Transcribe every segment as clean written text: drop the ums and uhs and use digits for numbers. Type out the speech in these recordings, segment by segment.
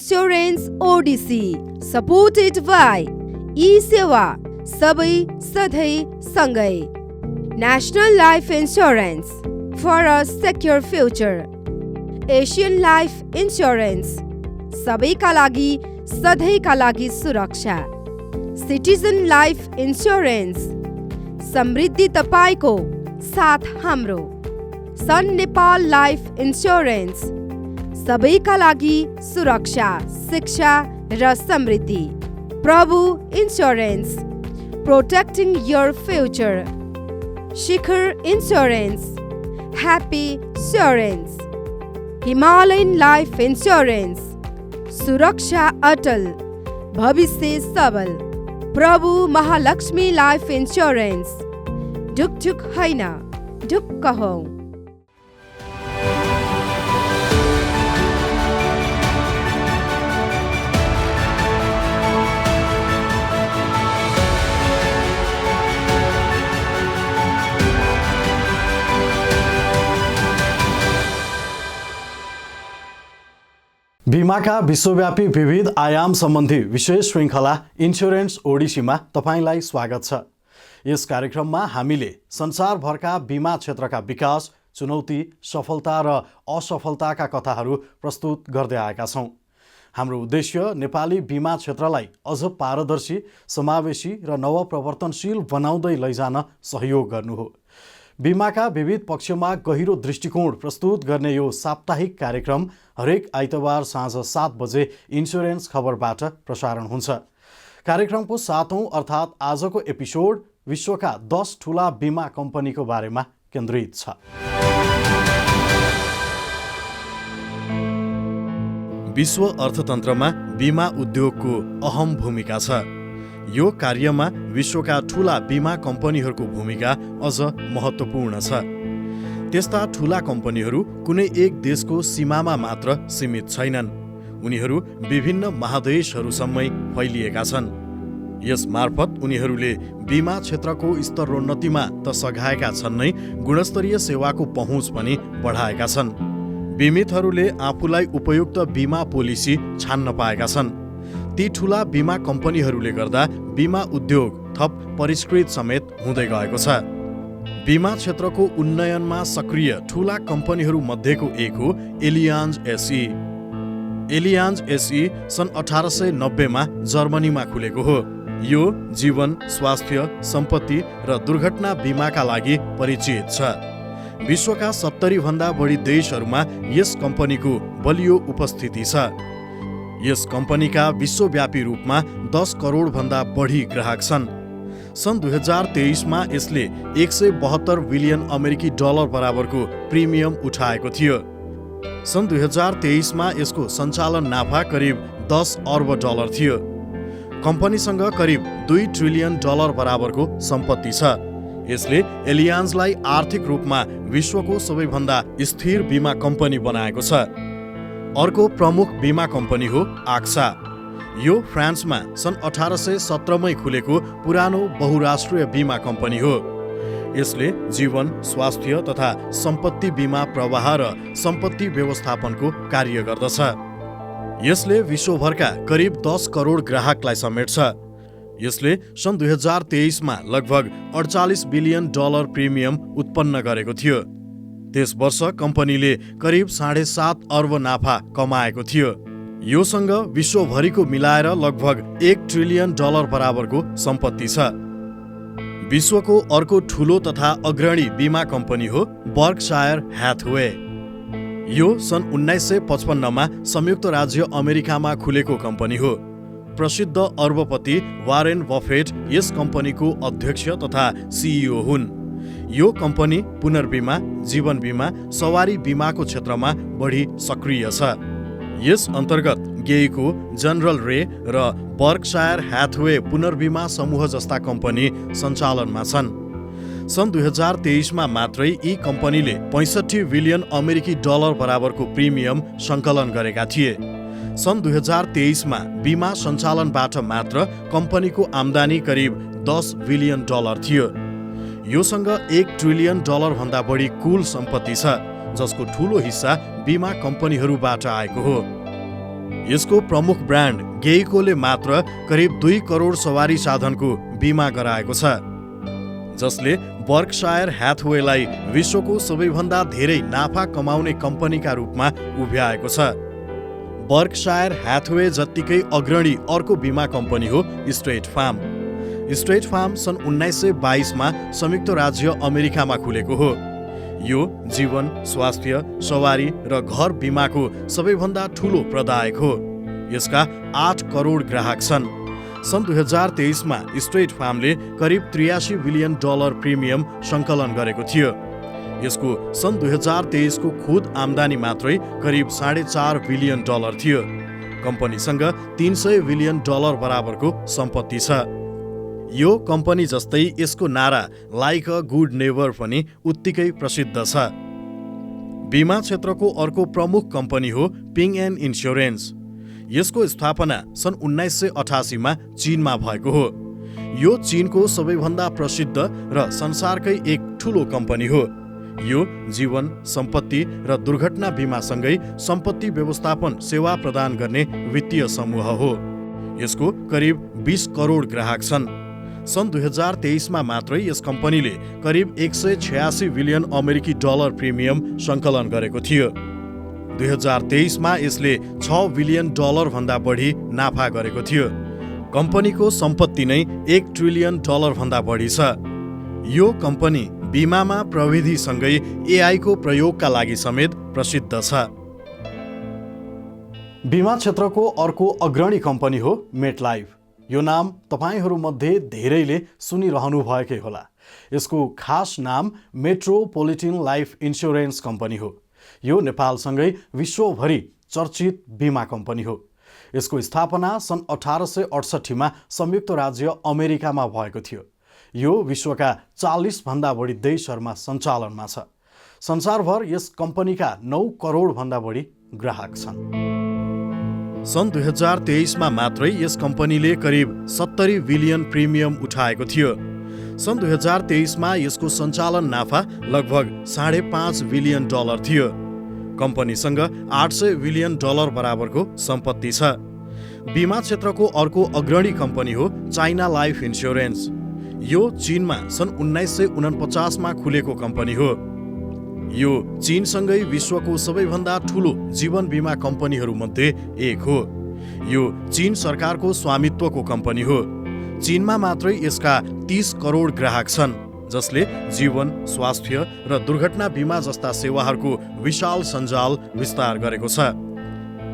Insurance Odyssey, supported by eSewa, सबै सधैँ सँगै। National Life Insurance for a secure future. Asian Life Insurance, सबैका लागि सधैँका लागि सुरक्षा। सिटिजन लाइफ इन्स्योरेन्स, समृद्धि तपाईँको साथ हाम्रो। सन नेपाल लाइफ इन्स्योरेन्स, सबैका लागि सुरक्षा, शिक्षा र समृद्धि। Prabhu insurance, protecting your future. Shikhar insurance, happy assurance. Himalayan life insurance, सुरक्षा अटल, भविष्य सबल। प्रभु महालक्ष्मी लाइफ इन्स्योरेन्स, ढुकढुक होइन ढुक्क हौ। बीमाका विश्वव्यापी विविध आयाम सम्बन्धी विशेष श्रृङ्खला इन्स्योरेन्स ओडिसीमा तपाईँलाई स्वागत छ। यस कार्यक्रममा हामीले संसारभरका बीमा क्षेत्रका विकास, चुनौती, सफलता र असफलताका कथाहरू प्रस्तुत गर्दै आएका छौँ। हाम्रो उद्देश्य नेपाली बीमा क्षेत्रलाई अझ पारदर्शी, समावेशी र नवप्रवर्तनशील बनाउँदै लैजान सहयोग गर्नु हो। बीमाका विविध पक्षमा गहिरो दृष्टिकोण प्रस्तुत गर्ने यो साप्ताहिक कार्यक्रम हरेक आइतबार साँझ 7 बजे इन्स्योरेन्स खबरबाट प्रसारण हुन्छ। कार्यक्रमको 7औं अर्थात् आजको एपिसोड विश्वका 10 ठूला बीमा कम्पनीको बारेमा केन्द्रित छ। विश्व अर्थतन्त्रमा बीमा उद्योगको अहम भूमिका छ। यो कार्यमा विश्वका ठूला बीमा कम्पनीहरूको भूमिका अझ महत्त्वपूर्ण छ। त्यस्ता ठूला कम्पनीहरू कुनै एक देशको सीमामा मात्र सीमित छैनन्। उनीहरू विभिन्न महादेशहरूसम्मै फैलिएका छन्। यस मार्फत उनीहरूले बीमा क्षेत्रको स्तरोन्नतिमा त सघाएका छन् नै, गुणस्तरीय सेवाको पहुँच पनि बढाएका छन्। बीमितहरूले आफूलाई उपयुक्त बीमा पोलिसी छान्न पाएका छन्। ती ठूला बीमा कम्पनीहरूले गर्दा बीमा उद्योग थप परिष्कृत समेत हुँदै गएको छ। बीमा क्षेत्रको उन्नयनमा सक्रिय ठूला कम्पनीहरू मध्येको एक हो एलियान्ज एसई। एलियान्ज एसई सन् 1890 मा जर्मनीमा खुलेको हो। यो जीवन, स्वास्थ्य, सम्पत्ति र दुर्घटना बीमाका लागि परिचित छ। विश्वका 70 भन्दा बढी देशहरूमा यस कम्पनीको बलियो उपस्थिति छ। यस कम्पनीका विश्वव्यापी रूपमा 10 करोड भन्दा बढी ग्राहक छन्। सन् 2023 मा यसले 172 बिलियन अमेरिकी डलर बराबरको प्रिमियम उठाएको थियो। सन् 2023 मा यसको सञ्चालन नाफा करिब 10 अर्ब डलर थियो। कम्पनीसँग करिब 2 ट्रिलियन डलर बराबरको सम्पत्ति छ। यसले एलियान्जलाई आर्थिक रूपमा विश्वको सबैभन्दा स्थिर बीमा कम्पनी बनाएको छ। अर्को प्रमुख बीमा कम्पनी हो आक्सा। यो फ्रान्समा सन् 1817 मै खुलेको पुरानो बहुराष्ट्रिय बीमा कम्पनी हो। यसले जीवन, स्वास्थ्य तथा सम्पत्ति बीमा प्रवाह र सम्पत्ति व्यवस्थापनको कार्य गर्दछ। यसले विश्वभरका करिब 10 करोड ग्राहकलाई समेट्छ। यसले सन् 2023 मा लगभग 48 बिलियन डलर प्रिमियम उत्पन्न गरेको थियो। त्यस वर्ष कम्पनीले करिब 7.5 अर्ब नाफा कमाएको थियो। योसँग विश्वभरिको मिलाएर लगभग 1 ट्रिलियन डलर बराबरको सम्पत्ति छ। विश्वको अर्को ठूलो तथा अग्रणी बीमा कम्पनी हो बर्कशायर ह्याथवे। यो सन् 1955 मा संयुक्त राज्य अमेरिकामा खुलेको कम्पनी हो। प्रसिद्ध अर्बपति वारेन बफेट यस कम्पनीको अध्यक्ष तथा सिइओ हुन्। यो कम्पनी पुनर्बीमा, जीवन बीमा, सवारी बीमाको क्षेत्रमा बढी सक्रिय छ। यस अन्तर्गत गेइको, जनरल रे र बर्कशायर ह्याथवे पुनर्बीमा समूह जस्ता कम्पनी सञ्चालनमा छन्। सन् 2023 मा मात्रै यी कम्पनीले 65 बिलियन अमेरिकी डलर बराबरको प्रिमियम सङ्कलन गरेका थिए। सन् 2023 मा बीमा सञ्चालनबाट मात्र कम्पनीको आम्दानी करिब 10 बिलियन डलर थियो। योसँग 1 ट्रिलियन डलर भन्दा बढी कुल सम्पत्ति छ, जसको ठूलो हिस्सा बीमा कम्पनीहरूबाट आएको हो। यसको प्रमुख ब्रान्ड गेइकोले मात्र करिब 2 करोड सवारी साधनको बिमा गराएको छ, जसले बर्कशायर ह्याथवेलाई विश्वको सबैभन्दा धेरै नाफा कमाउने कम्पनीका रूपमा उभ्याएको छ। बर्कशायर ह्याथवे जत्तिकै अग्रणी अर्को बिमा कम्पनी हो स्टेट फार्म। स्टेट फार्म सन् 1922 मा संयुक्त राज्य अमेरिकामा खुलेको हो। यो जीवन, स्वास्थ्य, सवारी र घर बिमाको सबैभन्दा ठूलो प्रदायक हो। यसका 8 करोड ग्राहक छन्। सन् 2023 मा स्टेट फार्मले करिब $83 बिलियन प्रिमियम सङ्कलन गरेको थियो। यसको सन् 2023 को खुद आम्दानी मात्रै करिब $4.5 बिलियन थियो। कम्पनीसँग $300 बिलियन बराबरको सम्पत्ति छ। यो कम्पनी जस्तै यसको नारा लाइक अ गुड नेबर पनि उत्तिकै प्रसिद्ध छ। बिमा क्षेत्रको अर्को प्रमुख कम्पनी हो पिङ एन्ड इन्स्योरेन्स। यसको स्थापना सन् 1988 मा चीनमा भएको हो। यो चीनको सबैभन्दा प्रसिद्ध र संसारकै एक ठूलो कम्पनी हो। यो जीवन, सम्पत्ति र दुर्घटना बिमासँगै सम्पत्ति व्यवस्थापन सेवा प्रदान गर्ने वित्तीय समूह हो। यसको करिब 20 करोड ग्राहक छन्। सन् 2023 मा मात्रै यस कम्पनीले करिब $186 बिलियन प्रिमियम सङ्कलन गरेको थियो। 2023 मा यसले $6 बिलियन भन्दा बढी नाफा गरेको थियो। कम्पनीको सम्पत्ति नै $1 ट्रिलियन भन्दा बढी छ। यो कम्पनी बिमामा प्रविधिसँगै AI को प्रयोगका लागि समेत प्रसिद्ध छ। बिमा क्षेत्रको अर्को अग्रणी कम्पनी हो मेटलाइफ। यो नाम तपाईहरूमध्ये धेरैले सुनिरहनु भएकै होला। यसको खास नाम मेट्रोपोलिटन लाइफ इन्स्योरेन्स कम्पनी हो। यो नेपालसँगै विश्वभरि चर्चित बिमा कम्पनी हो। यसको स्थापना सन् 1868 मा संयुक्त राज्य अमेरिकामा भएको थियो। यो विश्वका 40 भन्दा बढी देशहरूमा सञ्चालनमा छ। संसारभर यस कम्पनीका 9 करोड भन्दा बढी ग्राहक छन्। सन् 2023 मा मात्रै यस कम्पनीले करिब $70 बिलियन प्रिमियम उठाएको थियो। सन् 2023 मा यसको सञ्चालन नाफा लगभग $5.5 बिलियन थियो। कम्पनीसँग $800 बिलियन बराबरको सम्पत्ति छ। बिमा क्षेत्रको अर्को अग्रणी कम्पनी हो चाइना लाइफ इन्स्योरेन्स। यो चीनमा सन् 1949 मा खुलेको कम्पनी हो। यो चीनसँगै विश्वको सबैभन्दा ठूलो जीवन बिमा कम्पनीहरूमध्ये एक हो। यो चीन सरकारको स्वामित्वको कम्पनी हो। चीनमा मात्रै यसका 30 करोड ग्राहक छन्, जसले जीवन, स्वास्थ्य र दुर्घटना बिमा जस्ता सेवाहरूको विशाल सञ्जाल विस्तार गरेको छ।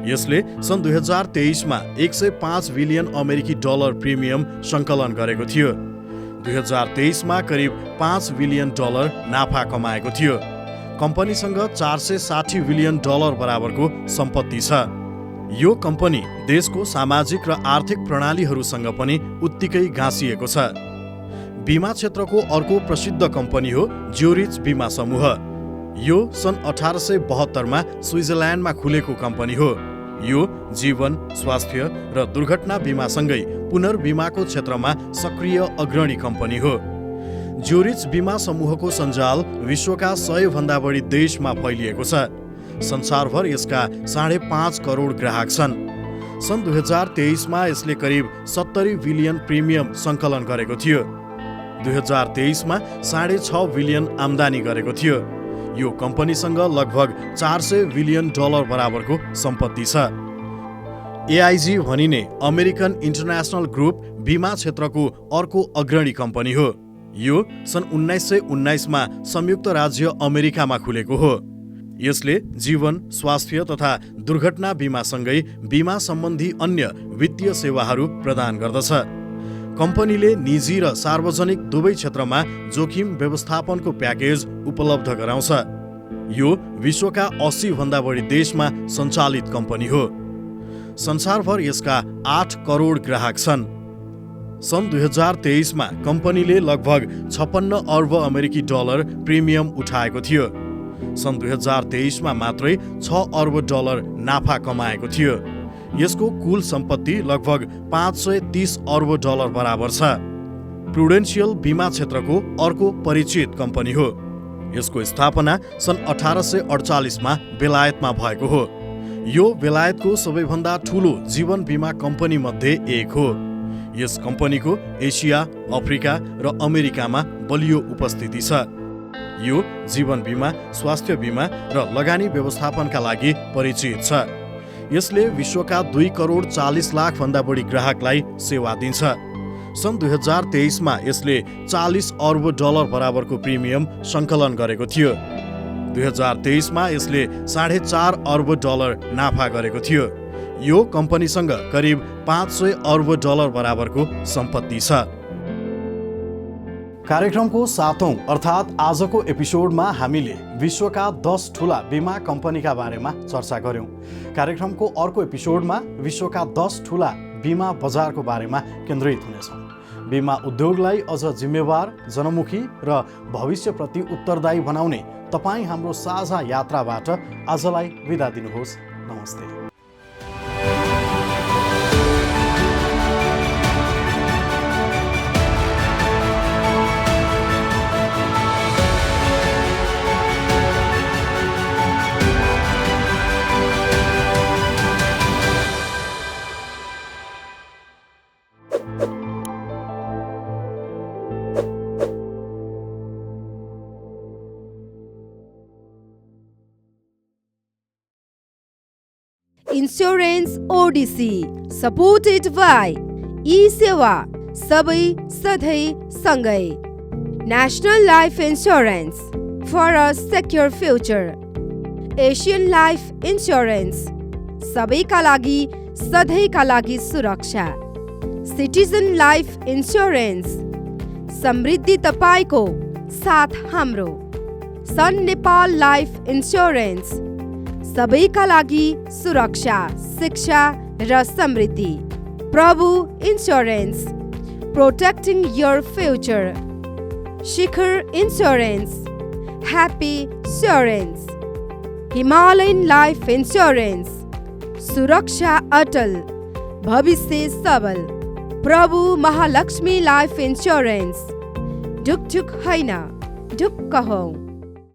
यसले सन् 2023 मा $105 बिलियन प्रिमियम सङ्कलन गरेको थियो। 2023 मा करिब $5 बिलियन नाफा कमाएको थियो। कम्पनीसँग $460 बिलियन बराबरको सम्पत्ति छ। यो कम्पनी देशको सामाजिक र आर्थिक प्रणालीहरूसँग पनि उत्तिकै गाँसिएको छ। बिमा क्षेत्रको अर्को प्रसिद्ध कम्पनी हो ज्युरिच बिमा समूह। यो सन् 1872 मा स्विजरल्यान्डमा खुलेको कम्पनी हो। यो जीवन, स्वास्थ्य र दुर्घटना बिमासँगै पुनर्बिमाको क्षेत्रमा सक्रिय अग्रणी कम्पनी हो। ज्युरिच बिमा समूहको सञ्जाल विश्वका 100 भन्दा बढी देशमा फैलिएको छ। संसारभर यसका 5.5 करोड ग्राहक छन्। सन् 2023 मा यसले करिब $70 बिलियन प्रिमियम सङ्कलन गरेको थियो। 2023 मा $6.5 बिलियन आम्दानी गरेको थियो। यो कम्पनीसँग लगभग $400 बिलियन बराबरको सम्पत्ति छ। AIG भनिने अमेरिकन इन्टरनेसनल ग्रुप बिमा क्षेत्रको अर्को अग्रणी कम्पनी हो। यो सन् 1919 मा संयुक्त राज्य अमेरिकामा खुलेको हो। यसले जीवन, स्वास्थ्य तथा दुर्घटना बिमासँगै बिमा सम्बन्धी अन्य वित्तीय सेवाहरू प्रदान गर्दछ। कम्पनीले निजी र सार्वजनिक दुवै क्षेत्रमा जोखिम व्यवस्थापनको प्याकेज उपलब्ध गराउँछ। यो विश्वका 80 भन्दा बढी देशमा सञ्चालित कम्पनी हो। संसारभर यसका 8 करोड ग्राहक छन्। सन् 2023 मा कम्पनीले लगभग $56 अर्ब अमेरिकी प्रिमियम उठाएको थियो। सन् 2023 मा मात्रै $6 अर्ब नाफा कमाएको थियो। यसको कुल सम्पत्ति लगभग $530 अर्ब बराबर छ। प्रुडेन्शियल बिमा क्षेत्रको अर्को परिचित कम्पनी हो। यसको स्थापना सन् 1848 मा बेलायतमा भएको हो। यो बेलायतको सबैभन्दा ठूलो जीवन बीमा कम्पनी मध्ये एक हो। यस कम्पनीको एसिया, अफ्रिका र अमेरिकामा बलियो उपस्थिति छ। यो जीवन बीमा, स्वास्थ्य बीमा र लगानी व्यवस्थापनका लागि परिचित छ। यसले विश्वका 2 करोड 40 लाख भन्दा बढी ग्राहकलाई सेवा दिन्छ। सन् 2023 मा यसले 40 अर्ब डलर बराबरको प्रिमियम सङ्कलन गरेको थियो। 2023 मा यसले 4.5 अर्ब डलर नाफा गरेको थियो। यो कम्पनीसँग करिब 500 अर्ब डलर बराबरको सम्पत्ति छ। कार्यक्रमको 7औं अर्थात् आजको एपिसोडमा हामीले विश्वका 10 ठूला बीमा कम्पनीका बारेमा चर्चा गर्यौं। कार्यक्रमको अर्को एपिसोडमा विश्वका 10 ठूला बीमा बजारको बारेमा केन्द्रित हुनेछौँ। बीमा उद्योगलाई अझ जिम्मेवार, जनमुखी र भविष्यप्रति उत्तरदायी बनाउने तपाईँ हाम्रो साझा यात्राबाट आजलाई बिदा दिनुहोस्। नमस्ते। Insurance Odyssey, supported by E-सेवा, सबै सधैँ सँगै। National Life Insurance, for a secure future. Asian Life Insurance, सबैका लागि सधैँका लागि सुरक्षा। Citizen Life Insurance, समृद्धि तपाईको साथ हाम्रो। Sun Nepal Life Insurance, सबैका लागि सुरक्षा, शिक्षा र समृद्धि। Prabhu insurance, protecting your future. Shikhar insurance, happy assurance. Himalayan life insurance, सुरक्षा अटल, भविष्य सबल। प्रभु महालक्ष्मी लाइफ इन्स्योरेन्स, ढुकढुक होइन ढुक्क हौ।